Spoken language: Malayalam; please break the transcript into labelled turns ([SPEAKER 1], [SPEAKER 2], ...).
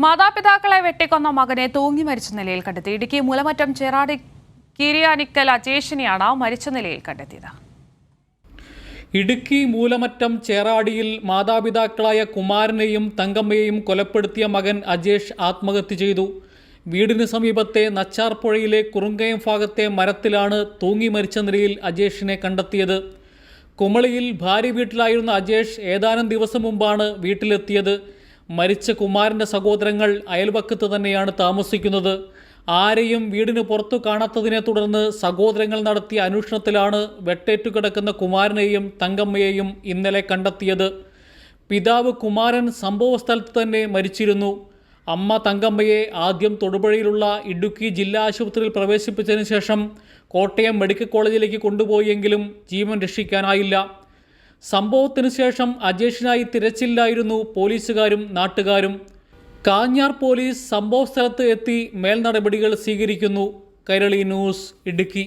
[SPEAKER 1] മാതാപിതാക്കളെ വെട്ടിക്കൊന്ന മകനെ തൂങ്ങി മരിച്ച നിലയിൽ കണ്ടെത്തി. ഇടുക്കി മൂലമറ്റം ചേറാടി കീരിയാനിക്കൽ അജേഷിനെയാണ് മരിച്ച നിലയിൽ കണ്ടെത്തിയത്.
[SPEAKER 2] ഇടുക്കി മൂലമറ്റം ചേറാടിയിൽ മാതാപിതാക്കളായ കുമാരനെയും തങ്കമ്മയെയും കൊലപ്പെടുത്തിയ മകൻ അജേഷ് ആത്മഹത്യ ചെയ്തു. വീടിന് സമീപത്തെ നച്ചാർപ്പുഴയിലെ കുറുങ്കയം ഭാഗത്തെ മരത്തിലാണ് തൂങ്ങി മരിച്ച നിലയിൽ അജേഷിനെ കണ്ടെത്തിയത്. കുമളിയിൽ ഭാര്യ വീട്ടിലായിരുന്ന അജേഷ് ഏതാനും ദിവസം മുമ്പാണ് വീട്ടിലെത്തിയത്. മരിച്ച കുമാരൻ്റെ സഹോദരങ്ങൾ അയൽവക്കത്ത് തന്നെയാണ് താമസിക്കുന്നത്. ആരെയും വീടിന് പുറത്തു കാണാത്തതിനെ തുടർന്ന് സഹോദരങ്ങൾ നടത്തിയ അന്വേഷണത്തിലാണ് വെട്ടേറ്റു കിടക്കുന്ന കുമാരനെയും തങ്കമ്മയെയും ഇന്നലെ കണ്ടെത്തിയത്. പിതാവ് കുമാരൻ സംഭവസ്ഥലത്ത് തന്നെ മരിച്ചിരുന്നു. അമ്മ തങ്കമ്മയെ ആദ്യം തൊടുപുഴയിലുള്ള ഇടുക്കി ജില്ലാ ആശുപത്രിയിൽ പ്രവേശിപ്പിച്ചതിന് ശേഷം കോട്ടയം മെഡിക്കൽ കോളേജിലേക്ക് കൊണ്ടുപോയെങ്കിലും ജീവൻ രക്ഷിക്കാനായില്ല. സംഭവത്തിന് ശേഷം അജേഷിനായി തിരച്ചിലായിരുന്നു പോലീസുകാരും നാട്ടുകാരും. കാഞ്ഞാർ പോലീസ് സംഭവസ്ഥലത്ത് എത്തി മേൽനടപടികൾ സ്വീകരിക്കുന്നു. കൈരളി ന്യൂസ്, ഇടുക്കി.